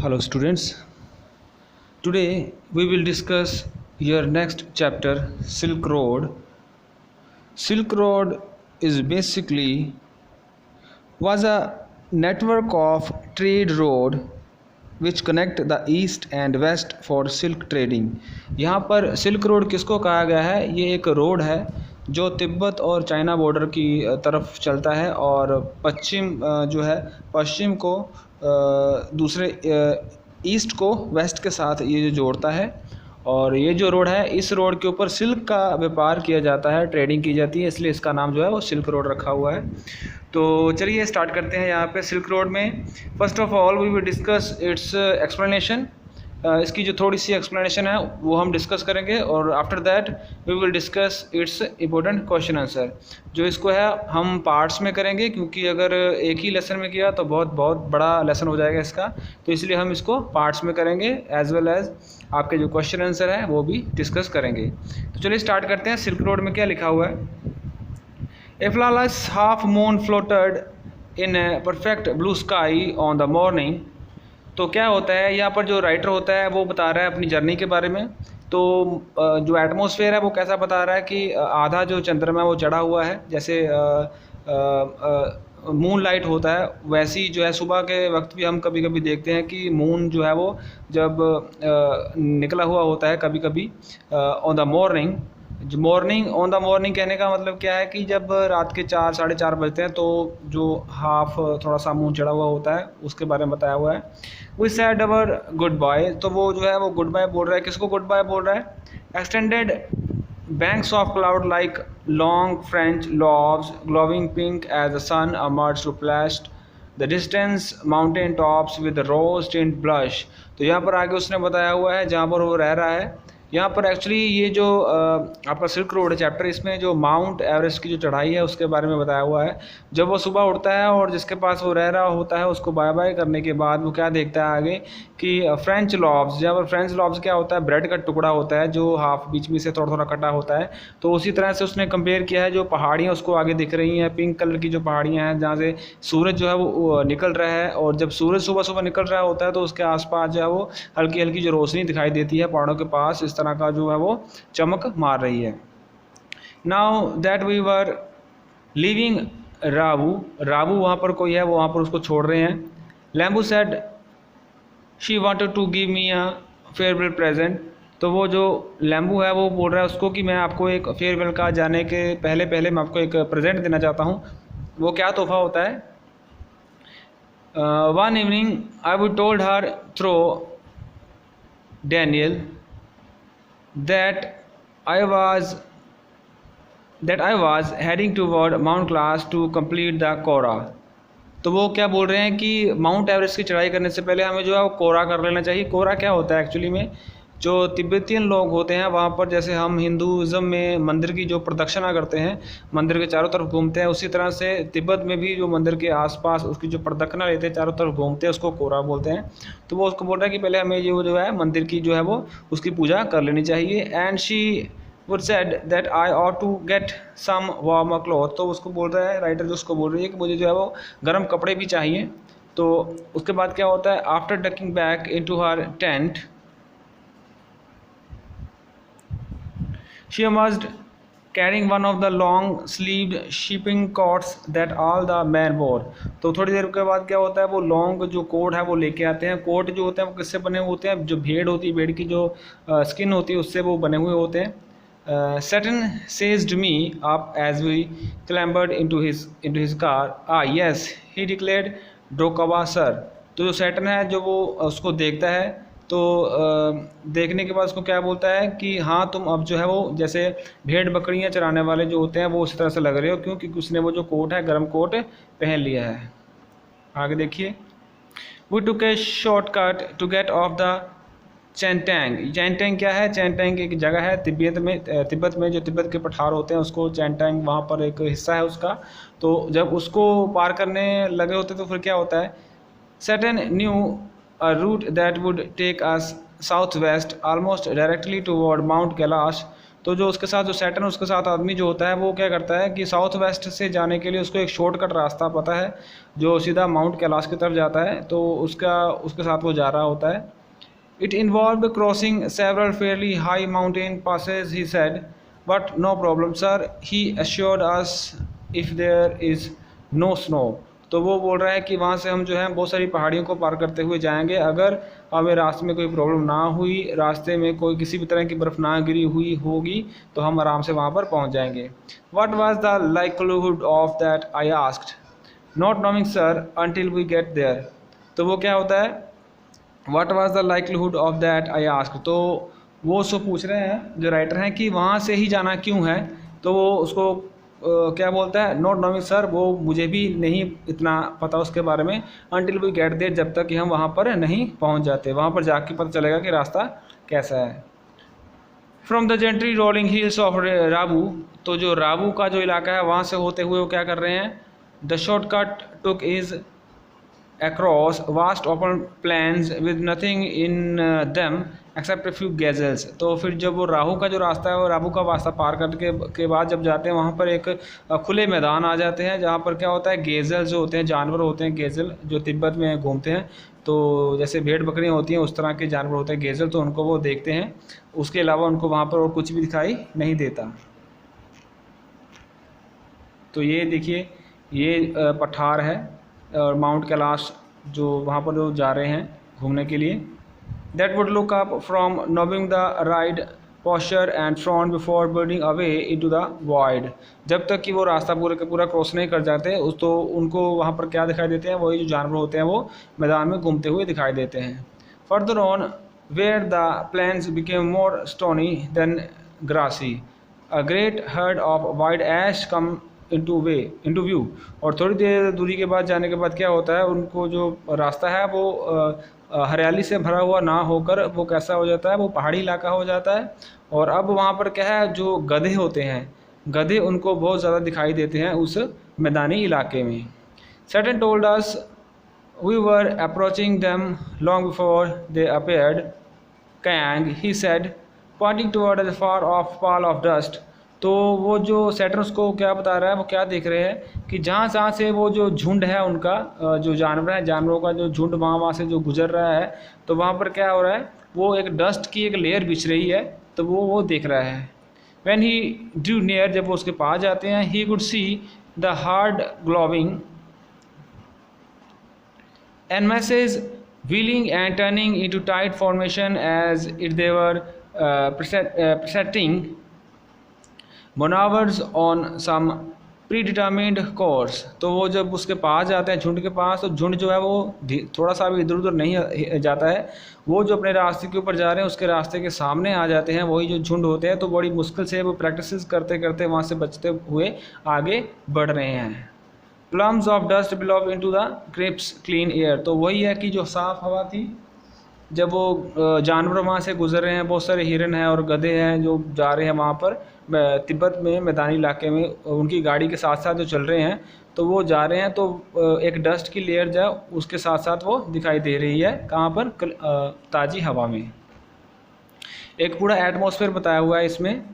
Hello students, today we will discuss your next chapter, Silk Road. Silk Road is basically was a network of trade road which connect the east and west for silk trading. यहाँ पर silk road किसको कहा गया है? ये एक road है जो तिब्बत और चाइना बॉर्डर की तरफ चलता है और पश्चिम को दूसरे ईस्ट को वेस्ट के साथ ये जो जोड़ता है। और ये जो रोड है, इस रोड के ऊपर सिल्क का व्यापार किया जाता है, ट्रेडिंग की जाती है, इसलिए इसका नाम जो है वो सिल्क रोड रखा हुआ है। तो चलिए स्टार्ट करते हैं। यहाँ पे सिल्क रोड में first of all we will discuss its explanation. इसकी जो थोड़ी सी एक्सप्लेनेशन है वो हम डिस्कस करेंगे और after that we will discuss its important question answer. जो इसको है हम पार्ट्स में करेंगे, क्योंकि अगर एक ही लेसन में किया तो बहुत बड़ा लेसन हो जाएगा इसका, तो इसलिए हम इसको पार्ट्स में करेंगे एज वेल एज आपके जो क्वेश्चन आंसर है वो भी डिस्कस करेंगे। तो चलिए स्टार्ट करते हैं। सिल्क रोड में क्या लिखा हुआ है? A flawless half moon floated in a perfect blue sky on the morning। तो क्या होता है, यहाँ पर जो राइटर होता है वो बता रहा है अपनी जर्नी के बारे में। तो जो एटमॉस्फेयर है वो कैसा बता रहा है कि आधा जो चंद्रमा है वो चढ़ा हुआ है, जैसे मून लाइट होता है वैसी जो है सुबह के वक्त भी हम कभी कभी देखते हैं कि मून जो है वो जब निकला हुआ होता है कभी कभी on the morning. On the morning कहने का मतलब क्या है कि जब रात के 4 साढ़े 4 बजते हैं तो जो हाफ थोड़ा सा मून चढ़ा हुआ होता है उसके बारे में बताया हुआ है। We said our good bye. तो वो जो है वो गुड बाय बोल रहा है। किसको गुड बाय बोल रहा है? Extended banks of cloud like long French lobes glowing pink as the sun emerged to flash the distance mountain tops with the rose tint blush। तो यहाँ पर आगे उसने बताया हुआ है जहाँ पर वो रह रहा है। यहाँ पर एक्चुअली ये जो आपका सिल्क रोड है चैप्टर, इसमें जो माउंट एवरेस्ट की जो चढ़ाई है उसके बारे में बताया हुआ है। जब वो सुबह उठता है और जिसके पास वो रह रहा होता है उसको बाय बाय करने के बाद वो क्या देखता है आगे कि फ्रेंच लॉब्स, जहाँ पर फ्रेंच लॉब्स क्या होता है? ब्रेड का टुकड़ा होता है जो हाफ बीच में से थोड़ा थोड़ा कटा होता है। तो उसी तरह से उसने कंपेयर किया है। जो पहाड़ियाँ उसको आगे दिख रही हैं, पिंक कलर की जो पहाड़ियाँ हैं जहाँ से सूरज जो है वो निकल रहा है, और जब सूरज सुबह सुबह निकल रहा होता है तो उसके आसपास जो है वो हल्की हल्की जो रोशनी दिखाई देती है पहाड़ों के पास, इस तरह का जो है वो चमक मार रही है। Now that we were living Rabu वहाँ पर कोई है, वो वहाँ पर उसको छोड़ रहे हैं। Lambu said she wanted to give me a farewell present. तो वो जो लैम्बू है वो बोल रहा है उसको कि मैं आपको एक फेयरवेल का जाने के पहले मैं आपको एक प्रेजेंट देना चाहता हूँ। वो क्या तोहफा होता है? One evening I would told her through Daniel that I was heading toward Mount Class to complete the Kora। तो वो क्या बोल रहे हैं कि माउंट एवरेस्ट की चढ़ाई करने से पहले हमें जो है वो कोरा कर लेना चाहिए। कोरा क्या होता है एक्चुअली में? जो तिब्बतियन लोग होते हैं वहाँ पर, जैसे हम हिंदुज़म में मंदिर की जो प्रदक्षिणा करते हैं, मंदिर के चारों तरफ घूमते हैं, उसी तरह से तिब्बत में भी जो मंदिर के आसपास उसकी जो प्रदक्षिणा लेते हैं, चारों तरफ घूमते हैं, उसको कोरा बोलते हैं। तो वो उसको बोल रहा है कि पहले हमें ये जो है मंदिर की जो है वो उसकी पूजा कर लेनी चाहिए। And she would said that I ought to get some warm cloth. तो उसको बोल रहा है, राइटर जो उसको बोल रही है कि मुझे जो है वो गर्म कपड़े भी चाहिए। तो उसके बाद क्या होता है? After ducking back into her tent she emerged carrying one of the long sleeved shipping coats that all the men wore। तो थोड़ी देर के बाद क्या होता है? वो लॉन्ग जो कोट है वो लेके आते हैं। कोट जो होते हैं वो किससे बने हुए होते हैं? जो भेड़ होती है, भेड़ की जो स्किन होती है उससे वो बने हुए होते हैं। Saturn seized me up as we clambered into his car। Yes, he declared Drokawa sir। तो जो सैटर्न है जो वो उसको देखता है, तो देखने के बाद उसको क्या बोलता है कि हाँ तुम अब जो है वो जैसे भेड़ बकरियां चराने वाले जो होते हैं वो उसी तरह से लग रहे हो, क्योंकि उसने वो जो कोट है गर्म कोट पहन लिया है। आगे देखिए। We took a shortcut to get off the Chaintang. Chaintang क्या है? चैनटैंग एक जगह है तिब्बत में जो तिब्बत के पठार होते हैं उसको चैनटैंग, वहाँ पर एक हिस्सा है उसका। तो जब उसको पार करने लगे होते तो फिर क्या होता है? Saturn knew a route that would take us southwest almost directly toward Mount Kailash। तो जो उसके साथ जो सैटर्न उसके साथ आदमी जो होता है वो क्या करता है कि साउथ वेस्ट से जाने के लिए उसको एक शॉर्टकट रास्ता पता है जो सीधा माउंट कैलाश की तरफ जाता है, तो उसके साथ वो जा रहा होता है। It involve crossing several fairly high mountain passes he said, but no problem sir, he assured us if there is no snow. तो वो बोल रहा है कि वहाँ से हम जो है बहुत सारी पहाड़ियों को पार करते हुए जाएंगे, अगर हमें रास्ते में कोई प्रॉब्लम ना हुई, रास्ते में कोई किसी भी तरह की बर्फ़ ना गिरी हुई होगी, तो हम आराम से वहाँ पर पहुँच जाएंगे। What was the likelihood of that I asked, not knowing sir until we get there. तो वो क्या होता है, what was the likelihood of that I asked, तो वो उसको पूछ रहे हैं जो राइटर हैं कि वहाँ से ही जाना क्यों है। तो वो उसको क्या बोलता है, नॉट नोइंग सर, वो मुझे भी नहीं इतना पता उसके बारे में, अनटिल वी गेट देयर, जब तक कि हम वहाँ पर नहीं पहुँच जाते, वहाँ पर जाके पता चलेगा कि रास्ता कैसा है। From the gently rolling hills of Rabu, तो जो राबू का जो इलाका है वहाँ से होते हुए वो क्या कर रहे हैं, the shortcut took is across vast open plains with nothing in them except a few gazelles। तो फिर जब वो राहू का जो रास्ता है, वो राबू का रास्ता पार करके के बाद जब जाते हैं वहाँ पर एक खुले मैदान आ जाते हैं, जहाँ पर क्या होता है, गेज़ल जो होते हैं, जानवर होते हैं गेज़ल जो तिब्बत में घूमते हैं, तो जैसे भेड़ बकरियाँ होती हैं उस तरह के जानवर होते हैं गेज़ल, तो उनको वो देखते हैं, उसके अलावा उनको वहाँ पर और कुछ भी दिखाई नहीं देता। तो ये देखिए ये पठार है और माउंट कैलाश जो वहाँ पर जो जा रहे हैं घूमने के लिए। That would look up from knowing the ride posture and frown before burning away into the void. जब तक कि वो रास्ता पूरा का पूरा क्रॉस नहीं कर जाते उस तो उनको वहाँ पर क्या दिखाई देते हैं, वही जो जानवर होते हैं वो मैदान में घूमते हुए दिखाई देते हैं। Further on where the plains became more stony than grassy, a great herd of wild ass come into view. और थोड़ी देर दूरी के बाद जाने के बाद क्या होता है, उनको जो रास्ता है वो हरियाली से भरा हुआ ना होकर वो कैसा हो जाता है, वो पहाड़ी इलाका हो जाता है। और अब वहाँ पर क्या है, जो गधे होते हैं, गधे उनको बहुत ज़्यादा दिखाई देते हैं उस मैदानी इलाके में। Saturn told us we were approaching them long before they appeared kiang, he said pointing toward the far off pall of dust. तो वो जो सैटर्न उसको क्या बता रहा है, वो क्या देख रहे हैं कि जहाँ से वो जो झुंड है उनका जो जानवर है, जानवरों का जो झुंड वहाँ से जो गुजर रहा है, तो वहाँ पर क्या हो रहा है, वो एक डस्ट की एक लेयर बिछ रही है, तो वो देख रहा है। व्हेन ही ड्रू नियर, जब वो उसके पास जाते हैं, he could see the herd glowing and message wheeling and turning into tight formation as it they were presenting maneuvers on some predetermined course। तो वो जब उसके पास जाते हैं झुंड के पास, तो झुंड जो है वो थोड़ा सा भी इधर उधर नहीं जाता है, वो जो अपने रास्ते के ऊपर जा रहे हैं उसके रास्ते के सामने आ जाते हैं वही जो झुंड होते हैं। तो बड़ी मुश्किल से वो प्रैक्टिस करते करते वहाँ से बचते हुए आगे बढ़ रहे हैं। Plumes of dust billow into the crisp clean air, तो वही है कि जो साफ़ हवा थी, जब वो जानवर वहाँ से गुजर रहे हैं, बहुत सारे हिरन हैं और गधे हैं जो जा रहे हैं वहाँ पर तिब्बत में मैदानी इलाके में, उनकी गाड़ी के साथ साथ जो चल रहे हैं, तो वो जा रहे हैं, तो एक डस्ट की लेयर जो उसके साथ साथ वो दिखाई दे रही है, कहाँ पर, ताज़ी हवा में। एक पूरा एटमॉस्फेयर बताया हुआ है इसमें।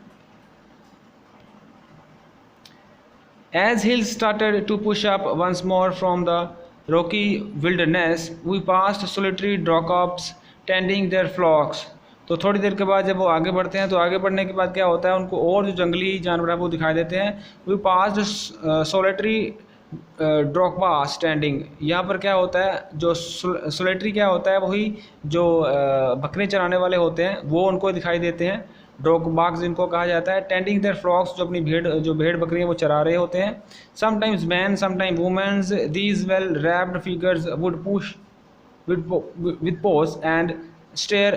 As hills started to push up once more from the rocky wilderness, we passed solitary drop-offs tending their flocks। तो थोड़ी देर के बाद जब वो आगे बढ़ते हैं, तो आगे बढ़ने के बाद क्या होता है, उनको और जो जंगली जानवर है वो दिखाई देते हैं। We passed solitary drop-offs tending, यहाँ पर क्या होता है, जो solitary क्या होता है, वही जो बकरे चराने वाले होते हैं वो उनको दिखाई देते हैं, डॉग बाग्स जिनको कहा जाता है। टेंडिंग देयर फ्लॉक्स, जो अपनी भेड़ बकरियाँ वो चरा रहे होते हैं। Sometimes man sometime womens, these well wrapped figures would push with pose and stare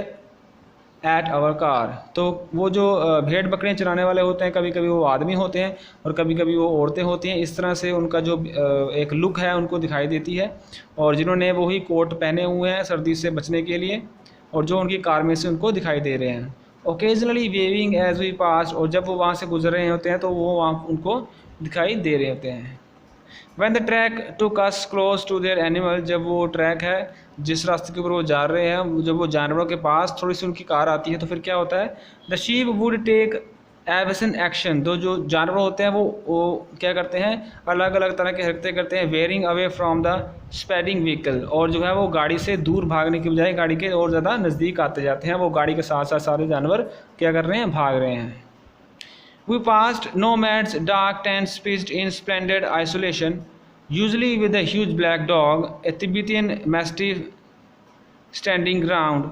at our car. तो वो जो भेड़ बकरियाँ चराने वाले होते हैं, कभी कभी वो आदमी होते हैं और कभी कभी वो औरतें होती हैं। इस तरह से उनका जो एक लुक है उनको दिखाई देती है, और जिन्होंने वही कोट पहने हुए हैं सर्दी से बचने के लिए, और जो उनकी कार में से उनको दिखाई दे रहे हैं। Occasionally waving as we pass, और जब वो वहाँ से गुजर रहे होते हैं तो वो वहाँ उनको दिखाई दे रहे होते हैं। When the track took us close to their animal, जब वो ट्रैक है जिस रास्ते के ऊपर वो जा रहे हैं, जब वो जानवरों के पास थोड़ी सी उनकी कार आती है, तो फिर क्या होता है, the sheep would take evasive action, तो जो जानवर होते हैं वो क्या करते हैं, अलग अलग तरह के हरकतें करते हैं। Wearing away from the speeding vehicle, और जो है वो गाड़ी से दूर भागने की बजाय गाड़ी के और ज़्यादा नज़दीक आते जाते हैं। वो गाड़ी के साथ साथ सारे जानवर क्या कर रहे हैं, भाग रहे हैं। We passed nomads, dark tents pitched in splendid isolation, usually with a huge black dog, a Tibetan mastiff standing ground।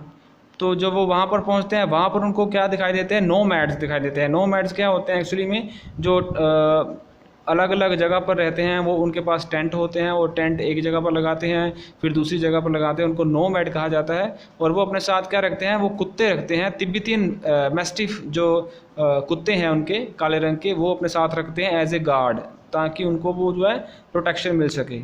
तो जब वो वहाँ पर पहुँचते हैं, वहाँ पर उनको क्या दिखाई देते हैं, नोमैड्स दिखाई देते हैं। नोमैड्स क्या होते हैं एक्चुअली में, जो अलग अलग जगह पर रहते हैं, वो उनके पास टेंट होते हैं और टेंट एक जगह पर लगाते हैं फिर दूसरी जगह पर लगाते हैं, उनको नोमैड कहा जाता है। और वो अपने साथ क्या रखते हैं, वो कुत्ते रखते हैं, तिब्बतियन मैस्टिफ जो कुत्ते हैं उनके काले रंग के, वो अपने साथ रखते हैं एज ए गार्ड, ताकि उनको वो जो है प्रोटेक्शन मिल सके।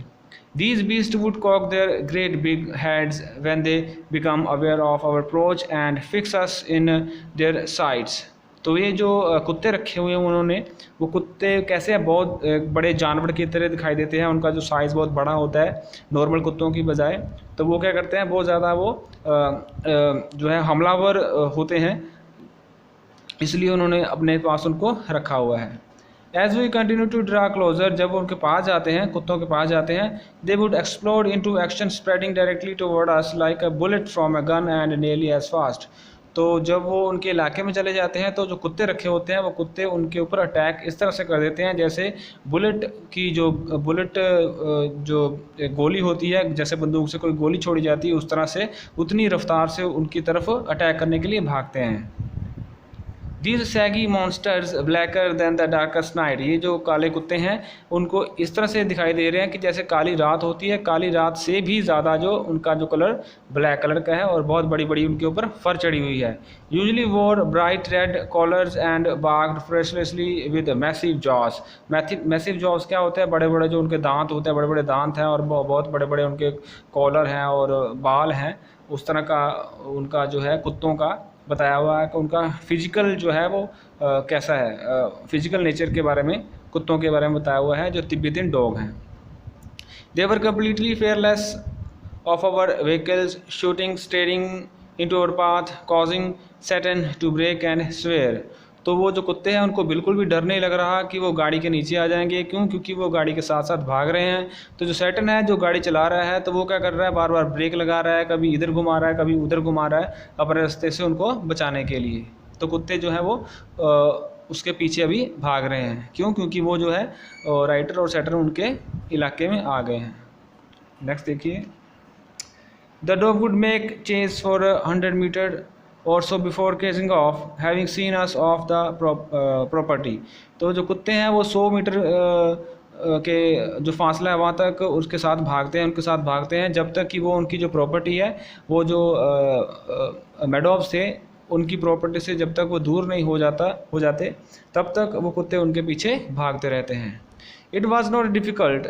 These beasts would cock their great big heads when they become aware of our approach and fix us in their sights। तो ये जो कुत्ते रखे हुए हैं उन्होंने, वो कुत्ते कैसे हैं, बहुत बड़े जानवर की तरह दिखाई देते हैं। उनका जो साइज़ बहुत बड़ा होता है नॉर्मल कुत्तों की बजाय। तो वो क्या करते हैं, बहुत ज़्यादा वो जो है हमलावर होते हैं, इसलिए उन्होंने अपने पास उनको रखा हुआ है। As we continue to draw closer, जब वो उनके पास जाते हैं, कुत्तों के पास जाते हैं, they would explode into action spreading directly toward us like a bullet from a gun and nearly as fast। तो जब वो उनके इलाके में चले जाते हैं, तो जो कुत्ते रखे होते हैं वो कुत्ते उनके ऊपर अटैक इस तरह से कर देते हैं जैसे बुलेट जो गोली होती है, जैसे बंदूक से कोई गोली छोड़ी जाती है, उस तरह से उतनी रफ्तार से उनकी तरफ अटैक करने के लिए भागते हैं। These saggy monsters blacker than the darkest night, ये जो काले कुत्ते हैं उनको इस तरह से दिखाई दे रहे हैं कि जैसे काली रात होती है, काली रात से भी ज़्यादा जो उनका जो कलर ब्लैक कलर का है, और बहुत बड़ी बड़ी उनके ऊपर फर चढ़ी हुई है। Usually wore bright red collars and barked ferociously with massive jaws। massive jaws क्या होता है, बड़े बड़े जो उनके दांत होते हैं, बड़े बड़े दांत हैं और बहुत बड़े बड़े उनके कॉलर हैं और बाल हैं। उस तरह का उनका जो है कुत्तों का बताया हुआ है कि उनका फिजिकल जो है वो कैसा है, फिजिकल नेचर के बारे में कुत्तों के बारे में बताया हुआ है जो तिब्बतियन डॉग हैं। They were completely fearless of our vehicles, shooting steering into our path, causing Satan to brake and swerve. तो वो जो कुत्ते हैं उनको बिल्कुल भी डर नहीं लग रहा कि वो गाड़ी के नीचे आ जाएंगे। क्यों? क्योंकि वो गाड़ी के साथ साथ भाग रहे हैं। तो जो सैटन है जो गाड़ी चला रहा है, तो वो क्या कर रहा है, बार बार ब्रेक लगा रहा है, कभी इधर घुमा रहा है, कभी उधर घुमा रहा है अपने रास्ते से उनको बचाने के लिए। तो कुत्ते जो हैं वो उसके पीछे अभी भाग रहे हैं। क्यों? क्योंकि वो जो है राइटर और सैटन उनके इलाके में आ गए हैं। नेक्स्ट देखिए, the dog would make chase for 100 metre और so before ceasing off having seen us off the property. तो जो कुत्ते हैं वो 100 मीटर के जो फासला है वहाँ तक उसके साथ भागते हैं, उनके साथ भागते हैं जब तक कि वो उनकी जो प्रॉपर्टी है, वो जो मेडोव्स थे उनकी प्रॉपर्टी से जब तक वो दूर नहीं हो जाते तब तक वो कुत्ते उनके पीछे भागते रहते हैं। It was not difficult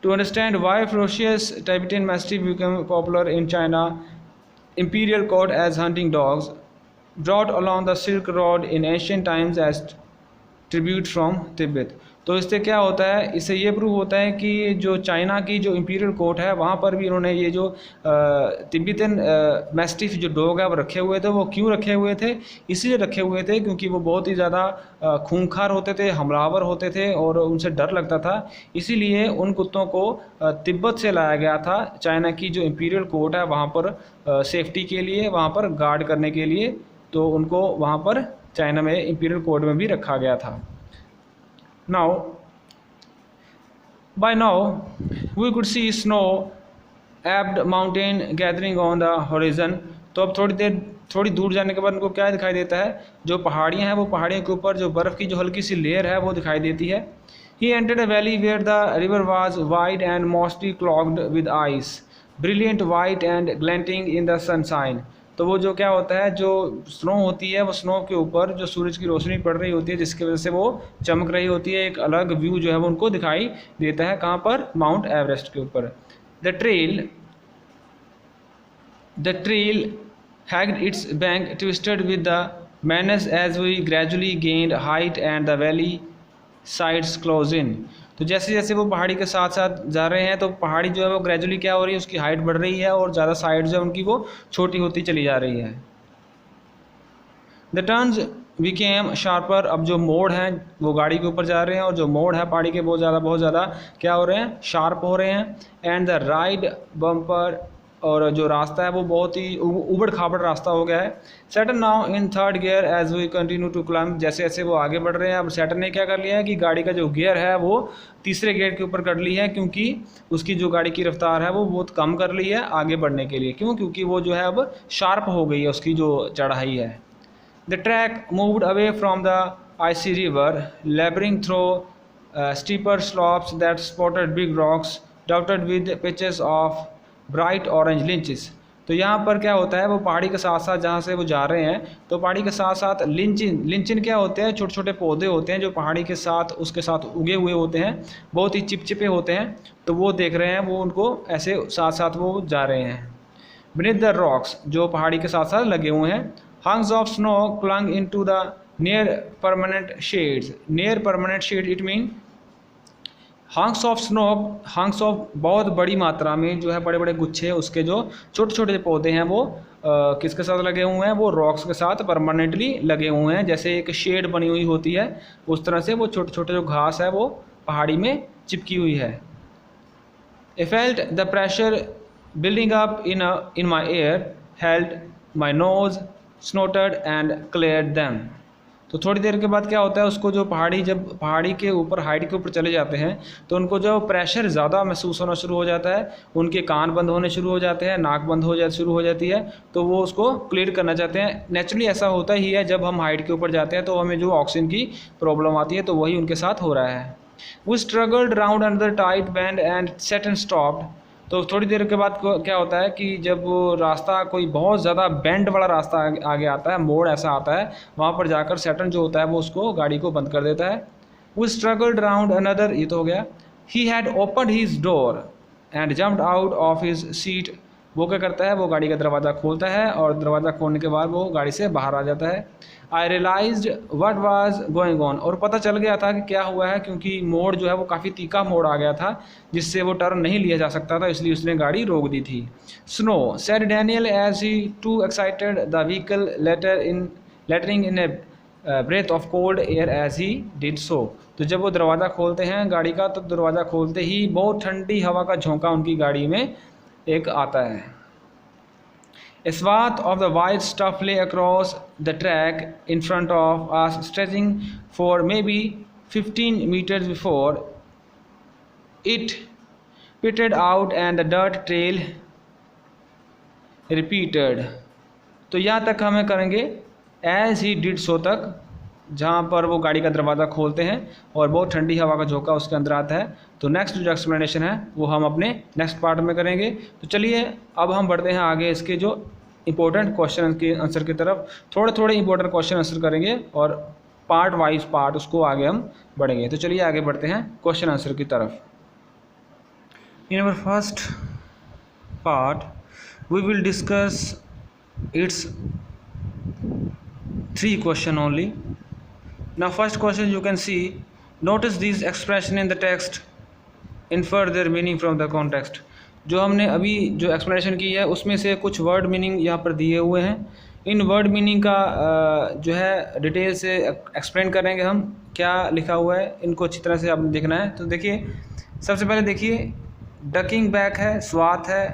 to understand why ferocious Tibetan Mastiff became popular in China imperial court as hunting dogs, brought along the Silk Road in ancient times as tribute from Tibet। तो इससे क्या होता है, इससे ये prove होता है कि जो चाइना की जो इंपीरियल कोर्ट है वहाँ पर भी इन्होंने ये जो तिब्बतन मैस्टिफ जो डॉग है वो रखे हुए थे। वो क्यों रखे हुए थे? इसलिए रखे हुए थे क्योंकि वो बहुत ही ज़्यादा खूंखार होते थे, हमलावर होते थे और उनसे डर लगता था। इसीलिए उन कुत्तों को तिब्बत से लाया गया था चाइना की जो इंपीरियल कोर्ट है वहाँ पर सेफ्टी के लिए, वहाँ पर गार्ड करने के लिए। तो उनको वहाँ पर चाइना में इंपीरियल कोर्ट में भी रखा गया था। By now, we could see snow-capped mountain gathering on the horizon। तो अब थोड़ी दूर जाने के बाद उनको क्या दिखाई देता है, जो पहाड़ियाँ हैं वो पहाड़ियों के ऊपर जो बर्फ़ की जो हल्की सी लेयर है वो दिखाई देती है। He entered a valley where the river was wide and mostly clogged with ice, brilliant white and glinting in the sunshine। तो वो जो क्या होता है, जो स्नो होती है वो स्नो के ऊपर जो सूरज की रोशनी पड़ रही होती है जिसकी वजह से वो चमक रही होती है। एक अलग व्यू जो है वो उनको दिखाई देता है। कहाँ पर? माउंट एवरेस्ट के ऊपर। The trail hugged its bank twisted with the meanders as we gradually gained height and the valley sides close in. तो जैसे जैसे वो पहाड़ी के साथ साथ जा रहे हैं तो पहाड़ी जो है वो ग्रेजुअली क्या हो रही है, उसकी हाइट बढ़ रही है और ज़्यादा साइड जो है उनकी वो छोटी होती चली जा रही है। द टर्न्स बिकेम शार्पर, अब जो मोड़ हैं वो गाड़ी के ऊपर जा रहे हैं और जो मोड़ है पहाड़ी के बहुत ज़्यादा क्या हो रहे हैं, शार्प हो रहे हैं। एंड द राइड बम्पर, और जो रास्ता है वो बहुत ही उबड़ खाबड़ रास्ता हो गया है। Saturn now in third gear as we continue to climb, जैसे जैसे वो आगे बढ़ रहे हैं अब सैटर्न ने क्या कर लिया है कि गाड़ी का जो गियर है वो तीसरे गियर के ऊपर कर ली है, क्योंकि उसकी जो गाड़ी की रफ्तार है वो बहुत कम कर ली है आगे बढ़ने के लिए। क्यों? क्योंकि वो जो है अब शार्प हो गई है उसकी जो चढ़ाई है। The track moved away from the icy river, labouring through steeper slopes that spotted big rocks dotted with patches of bright orange lichens. तो यहाँ पर क्या होता है, वो पहाड़ी के साथ साथ जहाँ से वो जा रहे हैं तो पहाड़ी के साथ साथ लिंचिन क्या होते हैं, छोटे छोटे पौधे होते हैं जो पहाड़ी के साथ उसके साथ उगे हुए होते हैं, बहुत ही चिपचिपे होते हैं। तो वो देख रहे हैं, वो उनको ऐसे साथ साथ वो जा रहे हैं। बीनीथ द रॉक्स, जो पहाड़ी के साथ साथ लगे हुए हैं। Hunks of snow clung into the near permanent shades. Near permanent shade it mean hunks of snow, hunks of बहुत बड़ी मात्रा में जो है बड़े बड़े गुच्छे उसके जो छोटे छोटे पौधे हैं वो किसके साथ लगे हुए हैं, वो रॉक्स के साथ परमानेंटली लगे हुए हैं। जैसे एक शेड बनी हुई होती है उस तरह से वो छोटे छोटे जो घास है वो पहाड़ी में चिपकी हुई है। I felt the pressure building up in my ear, held my nose, snorted and cleared them. तो थोड़ी देर के बाद क्या होता है, उसको जो जब पहाड़ी के ऊपर हाइट के ऊपर चले जाते हैं तो उनको जो प्रेशर ज़्यादा महसूस होना शुरू हो जाता है, उनके कान बंद होने शुरू हो जाते हैं, नाक बंद शुरू हो जाती है, तो वो उसको क्लियर करना चाहते हैं। नेचुरली ऐसा होता ही है, जब हम हाइट के ऊपर जाते हैं तो हमें जो ऑक्सीजन की प्रॉब्लम आती है तो वही उनके साथ हो रहा है। वो struggled round under tight band and set and stopped. तो थोड़ी देर के बाद क्या होता है कि जब रास्ता कोई बहुत ज़्यादा बैंड वाला रास्ता आगे आता है, मोड़ ऐसा आता है, वहाँ पर जाकर सैटर्न जो होता है वो उसको गाड़ी को बंद कर देता है। वो स्ट्रगल्ड राउंड अनदर, ये तो हो गया। He had opened his door and jumped out of his seat. वो क्या करता है, वो गाड़ी का दरवाज़ा खोलता है और दरवाज़ा खोलने के बाद वो गाड़ी से बाहर आ जाता है। I realised what was going on, और पता चल गया था कि क्या हुआ है, क्योंकि मोड़ जो है वो काफ़ी तीखा मोड़ आ गया था जिससे वो टर्न नहीं लिया जा सकता था, इसलिए उसने गाड़ी रोक दी थी। Snow said Daniel as he to excited the vehicle lettering in a breath of cold air as he did so. तो जब वो दरवाज़ा खोलते हैं गाड़ी का तो दरवाज़ा खोलते ही बहुत ठंडी हवा का झोंका उनकी गाड़ी में एक आता है। A swath of the white stuff lay across the track in front of us, stretching for maybe 15 meters before it pitted out and the dirt trail repeated। तो यहाँ तक हमें करेंगे as he did so तक, जहाँ पर वो गाड़ी का दरवाज़ा खोलते हैं और बहुत ठंडी हवा का झोंका उसके अंदर आता है। तो नेक्स्ट जो एक्सप्लेनेशन है वो हम अपने नेक्स्ट पार्ट में करेंगे। तो चलिए अब हम बढ़ते हैं आगे इसके जो इंपॉर्टेंट क्वेश्चन के आंसर की तरफ। थोड़े थोड़े इंपॉर्टेंट क्वेश्चन आंसर करेंगे और पार्ट वाइज पार्ट उसको आगे हम बढ़ेंगे। तो चलिए आगे बढ़ते हैं क्वेश्चन आंसर की तरफ। In our first part we will discuss its 3 question only. Now first question you can see, notice these expression in the text, infer their meaning from the context। जो हमने अभी जो एक्सप्लेनेशन की है उसमें से कुछ वर्ड मीनिंग यहाँ पर दिए हुए हैं। इन वर्ड मीनिंग का जो है डिटेल से एक्सप्लेन करेंगे हम, क्या लिखा हुआ है इनको अच्छी तरह से आपने देखना है। तो देखिए सबसे पहले देखिए डकिंग बैक है, स्वाथ है,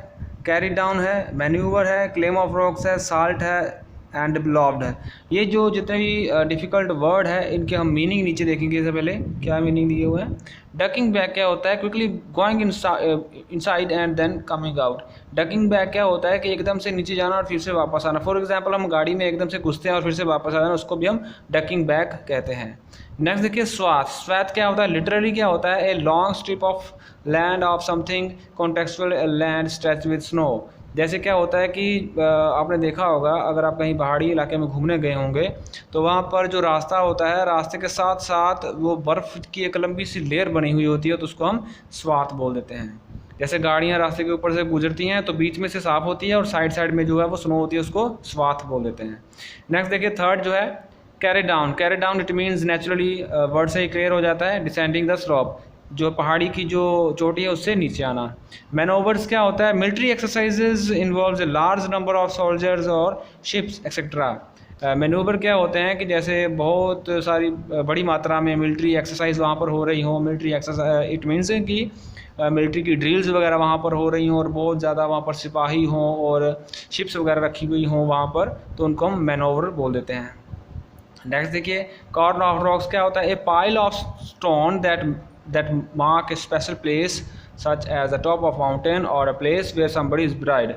कैरी डाउन है, मैन्यूवर है, क्लेम ऑफ रॉक्स है, साल्ट है एंड ब्लॉब्ड है। ये जो जितने भी डिफ़िकल्ट वर्ड है इनके हम मीनिंग नीचे देखेंगे। इससे पहले क्या मीनिंग दिए हुए हैं। डकिंग बैक क्या होता है, quickly going inside and then coming out. Ducking back क्या होता है कि एकदम से नीचे जाना और फिर से वापस आना। फॉर एग्जांपल हम गाड़ी में एकदम से घुसते हैं और फिर से वापस आ जाना, उसको भी हम डकिंग बैक कहते हैं। नेक्स्ट देखिए स्वाथ। स्वाथ क्या होता है, लिटरली क्या होता है, a long strip of land of something, contextual land stretch with snow. जैसे क्या होता है कि आपने देखा होगा अगर आप कहीं पहाड़ी इलाके में घूमने गए होंगे तो वहाँ पर जो रास्ता होता है, रास्ते के साथ साथ वो बर्फ़ की एक लंबी सी लेयर बनी हुई होती है, तो उसको हम स्वाथ बोल देते हैं। जैसे गाड़ियाँ रास्ते के ऊपर से गुजरती हैं तो बीच में से साफ़ होती है और साइड साइड में जो है वो स्नो होती है, उसको स्वाथ बोल देते हैं। नेक्स्ट देखिए थर्ड जो है carry down. Carry down it means naturally word से ही क्लियर हो जाता है, डिसेंडिंग द स्लोप, जो पहाड़ी की जो चोटी है उससे नीचे आना। मैनोवर्स क्या होता है, military exercises involves a large number of soldiers और शिप्स एक्सेट्रा। मैनूवर क्या होते हैं कि जैसे बहुत सारी बड़ी मात्रा में मिलिट्री एक्सरसाइज वहाँ पर हो रही हो, मिलिट्री एक्सरसाइज इट मीन्स कि मिलिट्री की ड्रिल्स वगैरह वहाँ पर हो रही हों और बहुत ज़्यादा वहाँ पर सिपाही हों और शिप्स वगैरह रखी हुई हों वहाँ पर, तो उनको हम मैनोवर बोल देते हैं। नेक्स्ट देखिए, कॉर्न ऑफ रॉक्स क्या होता है? A pile of stone that mark a special place such as the top of mountain और a place where somebody is buried.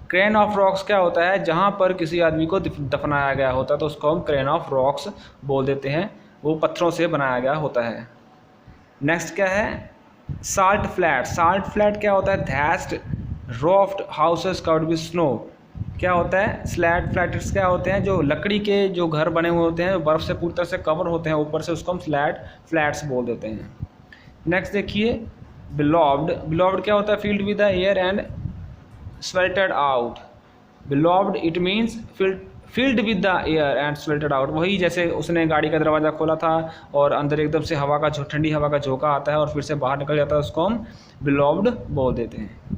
Cairn of rocks क्या होता है? जहाँ पर किसी आदमी को दफनाया गया होता है तो उसको हम क्रेन ऑफ रॉक्स बोल देते हैं, वो पत्थरों से बनाया गया होता है। नेक्स्ट क्या है? Salt flat. साल्ट फ्लैट क्या होता है? That's roofed houses covered with snow. क्या होता है? स्लैट फ्लैट्स क्या होते हैं? जो लकड़ी के जो घर बने हुए होते हैं, बर्फ़ से पूरी तरह से कवर होते हैं ऊपर से, उसको हम स्लैट फ्लैट्स बोल देते हैं। नेक्स्ट देखिए, बिलॉव्ड। बिलॉव्ड क्या होता है? Filled with the air and swelled out. Billowed it means filled with the air and swelled out. वही जैसे उसने गाड़ी का दरवाज़ा खोला था और अंदर एकदम से हवा का ठंडी हवा का झोंका आता है और फिर से बाहर निकल जाता है, उसको हम बिलॉव्ड बोल देते हैं।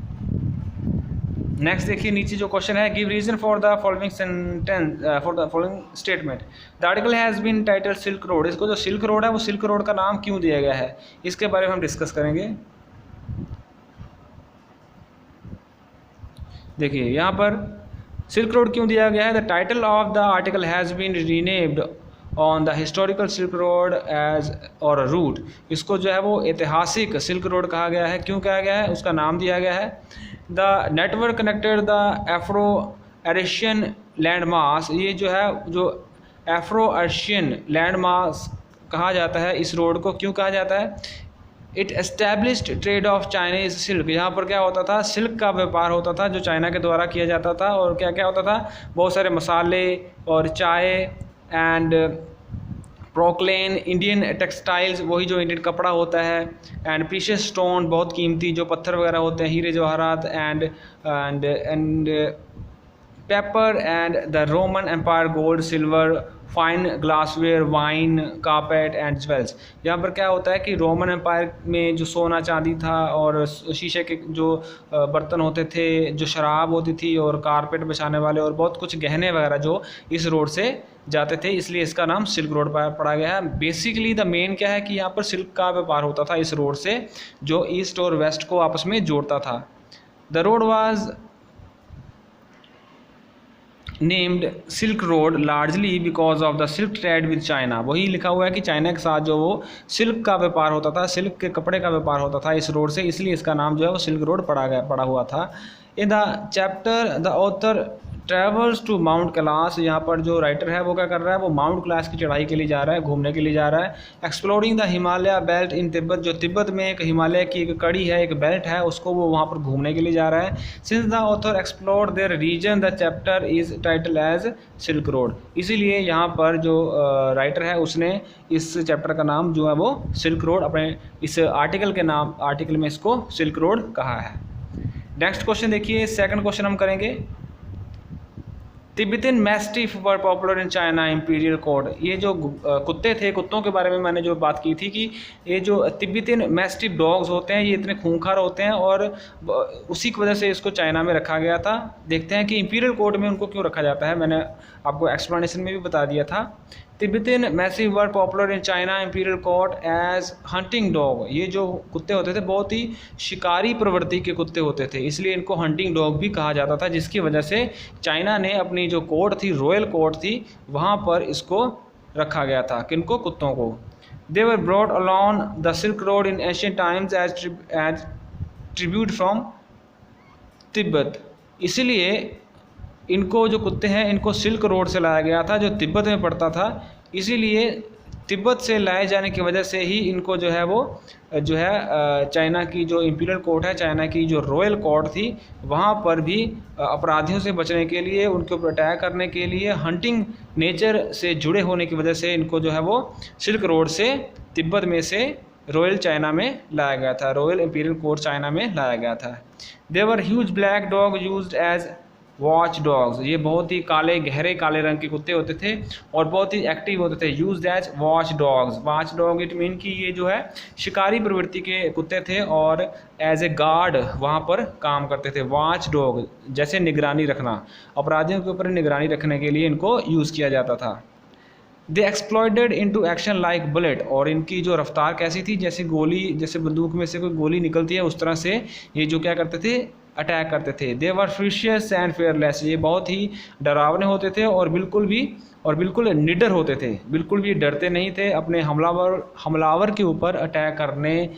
नेक्स्ट देखिए, नीचे जो क्वेश्चन है, give reason for the following sentence for the following statement. The article has been title silk road. इसको जो सिल्क रोड है वो सिल्क रोड का नाम क्यों दिया गया है, इसके बारे में हम डिस्कस करेंगे। देखिए यहाँ पर सिल्क रोड क्यों दिया गया है? The title of the article has been renamed on the historical silk road as और रूट। इसको जो है वो ऐतिहासिक सिल्क रोड कहा गया है। क्यों कहा गया है? उसका नाम दिया गया है। The network connected the Afro Asian land mass. ये जो है जो एफ्रो एशियन लैंड मास कहा जाता है इस रोड को। क्यों कहा जाता है? It established trade off Chinese silk. यहाँ पर क्या होता था? सिल्क का व्यापार होता था जो चाइना के द्वारा किया जाता था। और क्या क्या होता था? बहुत सारे मसाले और चाय एंड प्रोक्लेन, इंडियन टेक्सटाइल्स, वही जो इंडियन कपड़ा होता है, एंड प्रीशियस स्टोन, बहुत कीमती जो पत्थर वगैरह होते हैं, हीरे जवाहरात, and pepper and the Roman empire, gold, silver, fine glassware, wine, carpet and jewels. यहाँ पर क्या होता है कि रोमन एम्पायर में जो सोना चांदी था और शीशे के जो बर्तन होते थे, जो शराब होती थी और कारपेट बिछाने वाले और बहुत कुछ गहने वगैरह जो इस रोड से जाते थे, इसलिए इसका नाम सिल्क रोड पड़ा गया है। बेसिकली द मेन क्या है कि यहाँ पर सिल्क का व्यापार होता था इस रोड से, जो ईस्ट और वेस्ट को आपस में जोड़ता था। The road was named silk road largely because of the silk trade with China. वही लिखा हुआ है कि चाइना के साथ जो वो सिल्क का व्यापार होता था, सिल्क के कपड़े का व्यापार होता था इस रोड से, इसलिए इसका नाम जो है वो सिल्क रोड पड़ा हुआ था। In the chapter the author travels to mount Kailash. यहाँ पर जो राइटर है वो क्या कर रहा है? वो माउंट कैलाश की चढ़ाई के लिए जा रहा है, घूमने के लिए जा रहा है। Exploring the Himalaya belt in Tibet. जो तिब्बत में एक हिमालय की एक कड़ी है, एक बेल्ट है, उसको वो वहाँ पर घूमने के लिए जा रहा है। Since the author explore their region the chapter is title as silk road. इसीलिए यहाँ पर जो राइटर है उसने इस चैप्टर का नाम जो है वो सिल्क रोड, अपने इस आर्टिकल में इसको सिल्क रोड कहा है। नेक्स्ट क्वेश्चन देखिए, सेकंड क्वेश्चन हम करेंगे। Tibetan mastiff were popular in China imperial court. ये जो कुत्ते थे, कुत्तों के बारे में मैंने जो बात की थी कि ये जो तिब्बतन मैस्टिफ डॉग्स होते हैं ये इतने खूंखार होते हैं और उसी की वजह से इसको चाइना में रखा गया था। देखते हैं कि इंपीरियल कोर्ट में उनको क्यों रखा जाता है। मैंने आपको एक्सप्लेनेशन में भी बता दिया था। Tibetan mastiff were popular in China imperial court as hunting dog. ये जो कुत्ते होते थे बहुत ही शिकारी प्रवृत्ति के कुत्ते होते थे, इसलिए इनको हंटिंग डॉग भी कहा जाता था, जिसकी वजह से चाइना ने अपनी जो कोर्ट थी, रॉयल कोर्ट थी, वहाँ पर इसको रखा गया था। किनको? कुत्तों को। They were brought along the Silk Road in Asian times as tribute from Tibet. इसलिए इनको जो कुत्ते हैं इनको सिल्क रोड से लाया गया था जो तिब्बत में पड़ता था। इसीलिए तिब्बत से लाए जाने की वजह से ही इनको जो है वो जो है चाइना की जो इंपीरियल कोर्ट है, चाइना की जो रॉयल कोर्ट थी, वहाँ पर भी अपराधियों से बचने के लिए, उनके ऊपर अटैक करने के लिए, हंटिंग नेचर से जुड़े होने की वजह से इनको जो है वो सिल्क रोड से तिब्बत में से रॉयल चाइना में लाया गया था, रॉयल इंपीरियल कोर्ट चाइना में लाया गया था। They were huge black dog used as watch dogs, ये बहुत ही काले, गहरे काले रंग के कुत्ते होते थे और बहुत ही एक्टिव होते थे। Use as watch dogs, watch dog it mean कि ये जो है शिकारी प्रवृत्ति के कुत्ते थे और एज ए गार्ड वहाँ पर काम करते थे। वॉच डॉग जैसे निगरानी रखना, अपराधियों के ऊपर निगरानी रखने के लिए इनको यूज़ किया जाता था। दे एक्सप्लॉयडेड इनटू एक्शन लाइक बुलेट, और इनकी जो रफ्तार कैसी थी, जैसे गोली, जैसे बंदूक में से कोई गोली निकलती है उस तरह से ये जो क्या करते थे, अटैक करते थे। दे वर फिशियस एंड फेयरलेस, ये बहुत ही डरावने होते थे और बिल्कुल निडर होते थे, बिल्कुल भी डरते नहीं थे। अपने हमलावर के ऊपर अटैक करने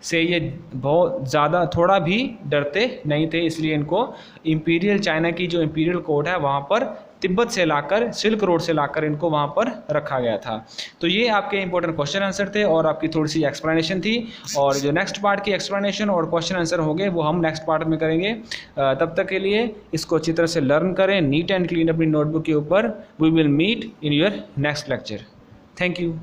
से ये बहुत ज़्यादा थोड़ा भी डरते नहीं थे, इसलिए इनको इंपीरियल चाइना की जो इंपीरियल कोर्ट है वहाँ पर तिब्बत से लाकर, सिल्क रोड से लाकर इनको वहाँ पर रखा गया था। तो ये आपके इंपॉर्टेंट क्वेश्चन आंसर थे और आपकी थोड़ी सी एक्सप्लेनेशन थी, और जो नेक्स्ट पार्ट की एक्सप्लेनेशन और क्वेश्चन आंसर होंगे वो हम नेक्स्ट पार्ट में करेंगे। तब तक के लिए इसको अच्छी तरह से लर्न करें, नीट एंड क्लीन अपनी नोटबुक के ऊपर। We will meet in your next lecture. Thank you.